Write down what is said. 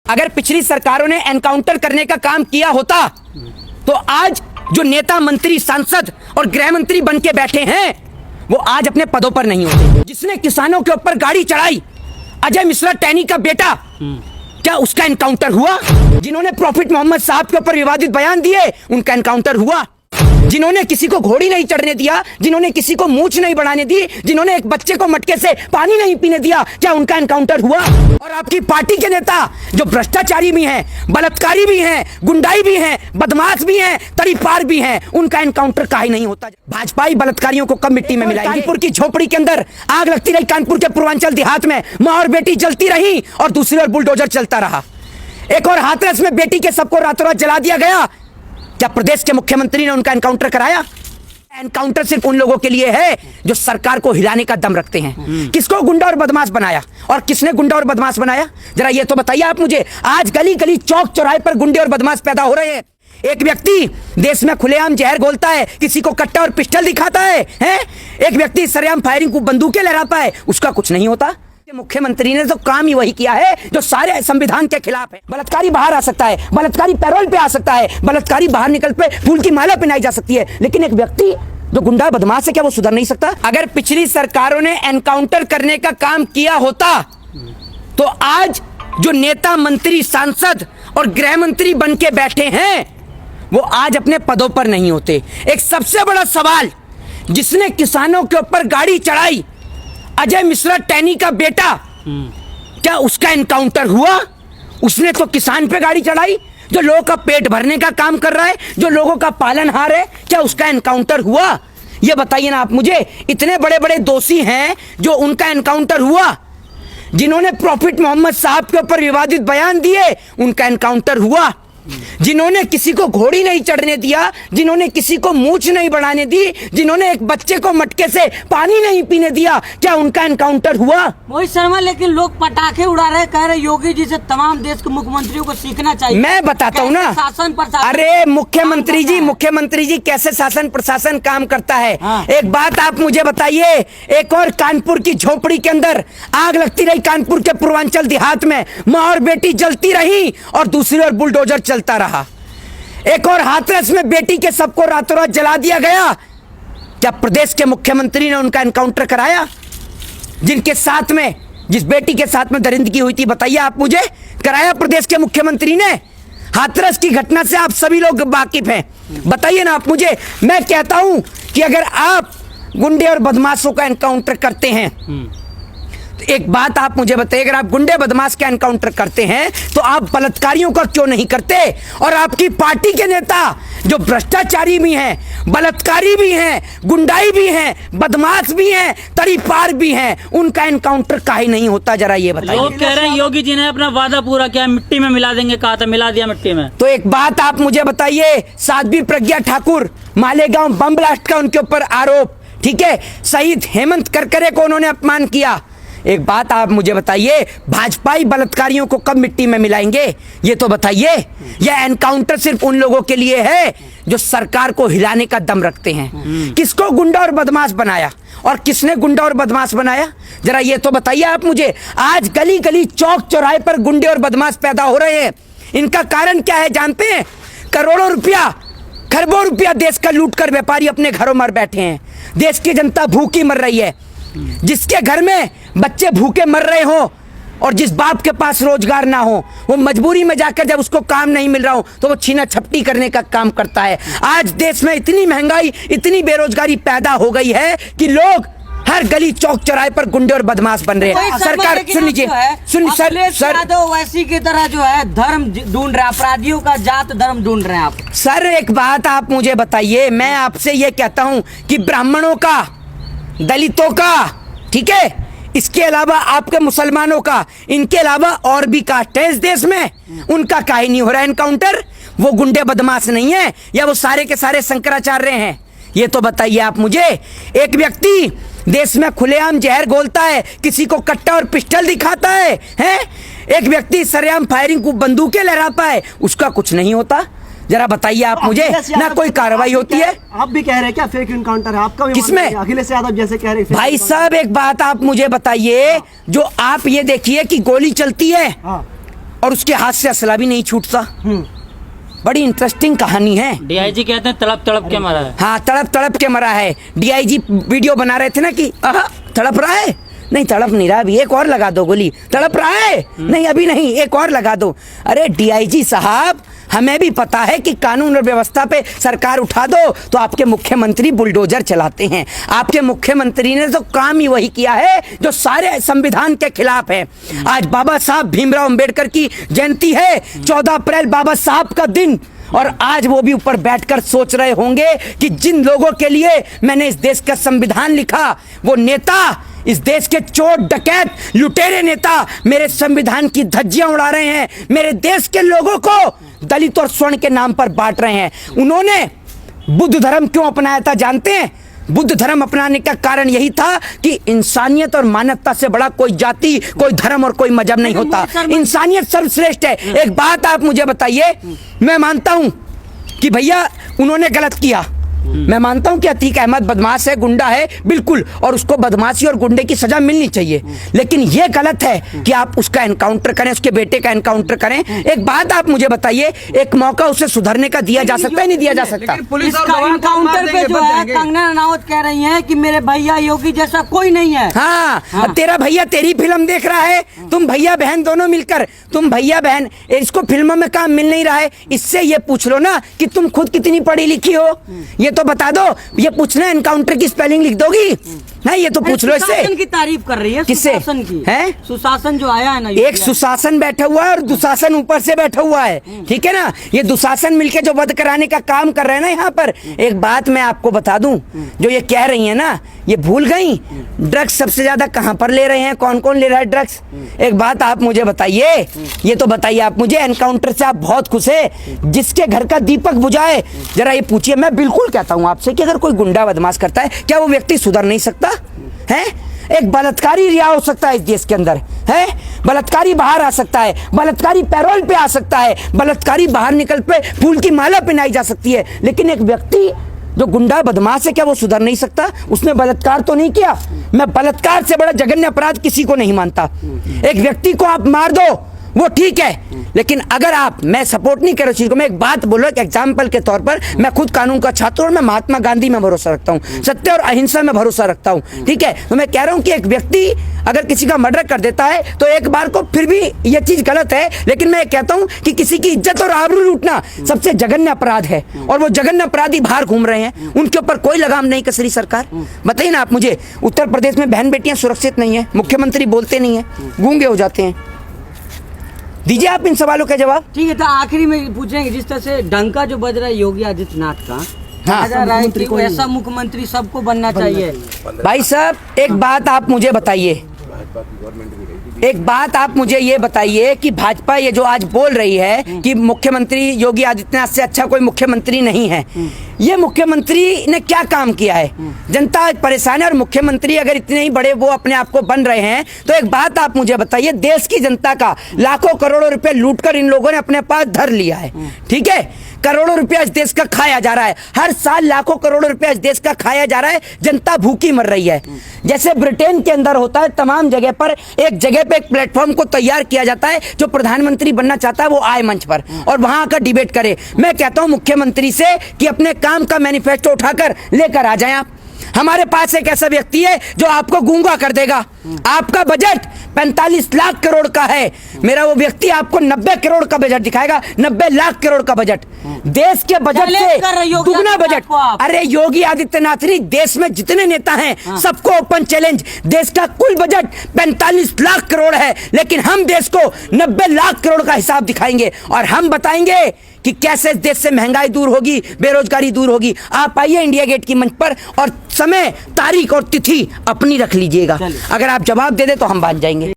अगर पिछली सरकारों ने एनकाउंटर करने का काम किया होता तो आज जो नेता, मंत्री, सांसद और गृह मंत्री बन के बैठे हैं वो आज अपने पदों पर नहीं होते। जिसने किसानों के ऊपर गाड़ी चढ़ाई, अजय मिश्रा टैनी का बेटा, क्या उसका एनकाउंटर हुआ? जिन्होंने प्रॉफिट मोहम्मद साहब के ऊपर विवादित बयान दिए, उनका एनकाउंटर हुआ? जिन्होंने किसी को घोड़ी नहीं चढ़ने दिया, जिन्होंने किसी को मूंछ नहीं बढ़ाने दी, जिन्होंने एक बच्चे को मटके से पानी नहीं पीने दिया, क्या उनका एनकाउंटर हुआ? और आपकी पार्टी के नेता जो भ्रष्टाचारी भी हैं, बलात्कारी भी हैं, गुंडाई भी हैं, बदमाश भी हैं, तरीपार भी हैं, उनका एनकाउंटर काहे नहीं होता? भाजपाई बलात्कारियों को कब मिट्टी में मिलाएंगे? कानपुर की झोपड़ी के अंदर आग लगती रही, कानपुर के पूर्वांचल देहात में मां और बेटी जलती रही और दूसरी ओर बुलडोजर चलता रहा। एक और हाथरस में बेटी के सबको रातों रात जला दिया गया। क्या प्रदेश के मुख्यमंत्री ने उनका एनकाउंटर कराया? एनकाउंटर सिर्फ उन लोगों के लिए है जो सरकार को हिलाने का दम रखते हैं। किसको गुंडा और बदमाश बनाया और किसने गुंडा और बदमाश बनाया, जरा ये तो बताइए आप मुझे। आज गली गली, चौक चौराहे पर गुंडे और बदमाश पैदा हो रहे हैं। एक व्यक्ति देश में खुलेआम जहर घोलता है, किसी को कट्टा और पिस्टल दिखाता है, हैं? एक व्यक्ति सरेआम फायरिंग को बंदूकें लहराता है, उसका कुछ नहीं होता। मुख्यमंत्री ने तो काम ही वही किया है जो सारे संविधान के खिलाफ है। बलात्कारी बाहर आ सकता है, बलात्कारी पैरोल पे आ सकता है, बलात्कारी बाहर निकल पे फूल की माला पहनाई जा सकती है, लेकिन एक व्यक्ति जो गुंडा बदमाश है, क्या वो सुधर नहीं सकता? अगर पिछली सरकारों ने एनकाउंटर करने का काम किया होता तो आज जो नेता, मंत्री, सांसद और गृह मंत्री बन के बैठे हैं वो आज अपने पदों पर नहीं होते। एक सबसे बड़ा सवाल, जिसने किसानों के ऊपर गाड़ी चढ़ाई, अजय मिश्रा टैनी का बेटा, क्या उसका एनकाउंटर हुआ? उसने तो किसान पे गाड़ी चढ़ाई, जो लोगों का पेट भरने का काम कर रहा है, जो लोगों का पालनहार है, क्या उसका एनकाउंटर हुआ? ये बताइए ना आप मुझे। इतने बड़े बड़े दोषी हैं जो उनका एनकाउंटर हुआ? जिन्होंने प्रॉफिट मोहम्मद साहब के ऊपर विवादित बयान दिए, उनका एनकाउंटर हुआ? जिन्होंने किसी को घोड़ी नहीं चढ़ने दिया, जिन्होंने किसी को मूंछ नहीं बढ़ाने दी, जिन्होंने एक बच्चे को मटके से पानी नहीं पीने दिया, क्या उनका एनकाउंटर हुआ? मोहित शर्मा, लेकिन लोग पटाखे उड़ा रहे, कह रहे योगी जी से तमाम देश के मुख्यमंत्रियों को सीखना चाहिए। मैं बताता हूँ ना, शासन प्रशासन। अरे मुख्यमंत्री जी कैसे शासन प्रशासन काम करता है। हाँ। एक बात आप मुझे बताइए, एक और कानपुर की झोपड़ी के अंदर आग लगती रही, कानपुर के पूर्वांचल देहात में मां और बेटी जलती रही और दूसरी ओर बुलडोजर चलता रहा। एक और हाथरस में बेटी के सबको रातों रात जला दिया गया। क्या प्रदेश के मुख्यमंत्री ने उनका एनकाउंटर कराया? जिनके साथ में, जिस बेटी के साथ में दरिंदगी हुई थी, बताइए आप मुझे, कराया प्रदेश के मुख्यमंत्री ने? हाथरस की घटना से आप सभी लोग वाकिफ हैं, बताइए ना आप मुझे। मैं कहता हूं कि अगर आप गुंडे और बदमाशों का एनकाउंटर करते हैं तो एक बात आप मुझे बताइए, अगर आप गुंडे बदमाश का एनकाउंटर करते हैं तो आप बलात्कारियों का क्यों नहीं करते? और आपकी पार्टी के नेता जो भ्रष्टाचारी भी हैं, बलात्कारी भी हैं, गुंडाई भी हैं, बदमाश भी हैं, तरीपार भी हैं, उनका एनकाउंटर काहे नहीं होता? जरा ये बताइए। लोग कह रहे हैं योगी जी ने अपना वादा पूरा किया, मिट्टी में मिला देंगे, कहा था, मिला दिया मिट्टी में। तो एक बात आप मुझे बताइए, साध्वी प्रज्ञा ठाकुर, मालेगांव बम ब्लास्ट का उनके ऊपर आरोप, ठीक है, शहीद हेमंत करकरे को उन्होंने अपमान किया। एक बात आप मुझे बताइए, भाजपाई बलात्कारियों को कब मिट्टी में मिलाएंगे? ये तो बताइए। यह एनकाउंटर सिर्फ उन लोगों के लिए है जो सरकार को हिलाने का दम रखते हैं। किसको गुंडा और बदमाश बनाया और किसने गुंडा और बदमाश बनाया, जरा ये तो बताइए आप मुझे। आज गली गली, चौक चौराहे पर गुंडे और बदमाश पैदा हो रहे हैं। इनका कारण क्या है जानते हैं? करोड़ों रुपया, खरबों रुपया देश का लूट कर व्यापारी अपने घरों में बैठे हैं। देश की जनता भूखी मर रही है। जिसके घर में बच्चे भूखे मर रहे हो और जिस बाप के पास रोजगार ना हो, वो मजबूरी में जाकर जब उसको काम नहीं मिल रहा हो तो वो छीना झपटी करने का काम करता है। आज देश में इतनी महंगाई, इतनी बेरोजगारी पैदा हो गई है कि लोग हर गली, चौक चौराहे पर गुंडे और बदमाश बन रहे हैं। सरकार, सुन लीजिए, सर वैसी की तरह जो है धर्म ढूंढ रहे हैं, अपराधियों का जात धर्म ढूंढ रहे हैं आप। सर एक बात आप मुझे बताइए, मैं आपसे ये कहता हूं कि ब्राह्मणों का, दलितों का, ठीक है, इसके अलावा आपके मुसलमानों का, इनके अलावा और भी कास्ट है इस देश में, उनका काहे नहीं हो रहा एनकाउंटर? वो गुंडे बदमाश नहीं है या वो सारे के सारे शंकराचार्य हैं? ये तो बताइए आप मुझे। एक व्यक्ति देश में खुलेआम जहर घोलता है, किसी को कट्टा और पिस्टल दिखाता है, हैं? एक व्यक्ति सरेआम फायरिंग को बंदूकें लहराता है, उसका कुछ नहीं होता? जरा बताइए आप मुझे, ना कोई कार्रवाई होती है। आप भी कह रहे हैं क्या फेक एनकाउंटर है आपका? किसमें? अखिलेश यादव जैसे कह रहे हैं। भाई साहब एक बात आप मुझे बताइए, जो आप ये देखिए कि गोली चलती है और उसके हाथ से असला भी नहीं छूटता। बड़ी इंटरेस्टिंग कहानी है। डीआईजी कहते हैं तड़प तड़प के मरा है। हाँ, तड़प तड़प के मरा है। डीआईजी वीडियो बना रहे थे ना कि तड़प रहा है, नहीं तड़प नहीं रहा, अभी एक और लगा दो गोली। तड़प रहा है, नहीं अभी नहीं, एक और लगा दो। अरे डीआईजी साहब, हमें भी पता है कि कानून और व्यवस्था पे सरकार उठा दो तो आपके मुख्यमंत्री बुलडोजर चलाते हैं। आपके मुख्यमंत्री ने तो काम ही वही किया है जो सारे संविधान के खिलाफ है। आज बाबा साहब भीमराव अंबेडकर की जयंती है, 14 अप्रैल बाबा साहब का दिन, और आज वो भी ऊपर बैठकर सोच रहे होंगे कि जिन लोगों के लिए मैंने इस देश का संविधान लिखा, वो नेता, इस देश के चोर डकैत लुटेरे नेता मेरे संविधान की धज्जियां उड़ा रहे हैं, मेरे देश के लोगों को दलित और स्वर्ण के नाम पर बांट रहे हैं। उन्होंने बुद्ध धर्म क्यों अपनाया था जानते हैं? बुद्ध धर्म अपनाने का कारण यही था कि इंसानियत और मानवता से बड़ा कोई जाति, कोई धर्म और कोई मजहब नहीं होता। इंसानियत सर्वश्रेष्ठ है। एक बात आप मुझे बताइए, मैं मानता हूं कि भैया उन्होंने गलत किया, मैं मानता हूं कि अतीक अहमद बदमाश है, गुंडा है, बिल्कुल, और उसको बदमाशी और गुंडे की सजा मिलनी चाहिए। लेकिन यह गलत है कि आप उसका एनकाउंटर करें, उसके बेटे का एनकाउंटर करें। एक बात आप मुझे बताइए, एक मौका उसे सुधरने का दिया जा सकता है, नहीं दिया जा सकता? पुलिस एनकाउंटर पे जो है कंगना रनावत कह रही हैं कि मेरे भैया योगी जैसा कोई नहीं है। हाँ, तेरा भैया तेरी फिल्म देख रहा है, तुम भैया बहन दोनों मिलकर, तुम भैया बहन, इसको फिल्मों में काम मिल नहीं रहा है, इससे ये पूछ लो ना कि तुम खुद कितनी पढ़ी लिखी हो, ये तो बता दो। ये पूछना एनकाउंटर की स्पेलिंग लिख दोगी? नहीं, ये तो पूछ लो इससे। सुशासन की तारीफ कर रही है, किससे? सुशासन की है? सुशासन जो आया है ना, एक सुशासन बैठा हुआ है और दुशासन ऊपर से बैठा हुआ है, ठीक है ना? ये दुशासन मिलके जो वध कराने का काम कर रहे हैं ना यहाँ पर। एक बात मैं आपको बता दूं, जो ये कह रही है ना, ये भूल गई ड्रग्स सबसे ज्यादा कहां पर ले रहे हैं, कौन कौन ले रहा है ड्रग्स? एक बात आप मुझे बताइए, ये तो बताइए आप मुझे, एनकाउंटर से आप बहुत खुश है, जिसके घर का दीपक बुझाए, जरा ये पूछिए। मैं बिल्कुल कहता हूं आपसे कि अगर कोई गुंडा बदमाश करता है, क्या वो व्यक्ति सुधर नहीं सकता है? एक बलात्कारी रिहा हो सकता है इस देश के अंदर, है? बलात्कारी बाहर आ सकता है, बलात्कारी पैरोल पे आ सकता है, बलात्कारी बाहर निकल पे फूल की माला पहनाई जा सकती है, लेकिन एक व्यक्ति जो गुंडा बदमाश है, क्या वो सुधर नहीं सकता? उसने बलात्कार तो नहीं किया। मैं बलात्कार से बड़ा जघन्य अपराध किसी को नहीं मानता। एक व्यक्ति को आप मार दो, वो ठीक है, लेकिन अगर आप, मैं सपोर्ट नहीं कर रहा चीज को, मैं एक बात बोल रहा हूं एग्जाम्पल के तौर पर, मैं खुद कानून का छात्र और मैं महात्मा गांधी में भरोसा रखता हूं, सत्य और अहिंसा में भरोसा रखता हूं, ठीक है? तो मैं कह रहा हूं कि एक व्यक्ति अगर किसी का मर्डर कर देता है तो एक बार को फिर भी यह चीज गलत है, लेकिन मैं कहता हूं कि किसी की इज्जत और आबरू लूटना सबसे जघन्य अपराध है, और वो जघन्य अपराधी बाहर घूम रहे हैं, उनके ऊपर कोई लगाम नहीं कस रही सरकार। बताइए ना आप मुझे, उत्तर प्रदेश में बहन बेटियां सुरक्षित नहीं है, मुख्यमंत्री बोलते नहीं है, गूंगे हो जाते हैं। दीजिए आप इन सवालों का जवाब। ठीक है, तो आखिरी में पूछेंगे, जिस तरह से डंका जो बज रहा है योगी आदित्यनाथ का, हाँ, जा रहा है कि ऐसा मुख्यमंत्री सबको बनना चाहिए। भाई साहब, एक बात आप मुझे बताइए, एक बात आप मुझे ये बताइए कि भाजपा ये जो आज बोल रही है कि मुख्यमंत्री योगी आदित्यनाथ से अच्छा कोई मुख्यमंत्री नहीं है, ये मुख्यमंत्री ने क्या काम किया है? जनता परेशान है, और मुख्यमंत्री अगर इतने ही बड़े वो अपने आप को बन रहे हैं, तो एक बात आप मुझे बताइए, देश की जनता का लाखों करोड़ों रुपए लूटकर इन लोगों ने अपने पास धर लिया है, ठीक है? करोड़ों रुपया इस देश का खाया जा रहा है, हर साल लाखों करोड़ों रुपया इस देश का खाया जा रहा है, जनता भूखी मर रही है। जैसे ब्रिटेन के अंदर होता है, तमाम जगह पर एक जगह पे एक प्लेटफॉर्म को तैयार किया जाता है, जो प्रधानमंत्री बनना चाहता है वो आए मंच पर और वहां आकर डिबेट करे। मैं कहता हूं मुख्यमंत्री से कि अपने काम का मैनिफेस्टो उठाकर लेकर आ जाएं आप। हमारे पास एक ऐसा व्यक्ति है जो आपको गूंगा कर देगा। आपका बजट 45 लाख करोड़ का है, मेरा वो व्यक्ति आपको 90 करोड़ का बजट दिखाएगा, 90 लाख करोड़ का बजट, देश के बजट से दुगना बजट। अरे योगी आदित्यनाथ ने देश में जितने नेता हैं सबको ओपन चैलेंज, देश का कुल बजट 45 लाख करोड़ है, लेकिन हम देश को 90 लाख करोड़ का हिसाब दिखाएंगे और हम बताएंगे कि कैसे इस देश से महंगाई दूर होगी, बेरोजगारी दूर होगी। आप आइए इंडिया गेट की मंच पर और समय, तारीख और तिथि अपनी रख लीजिएगा। अगर आप जवाब दे दे तो हम मान जाएंगे।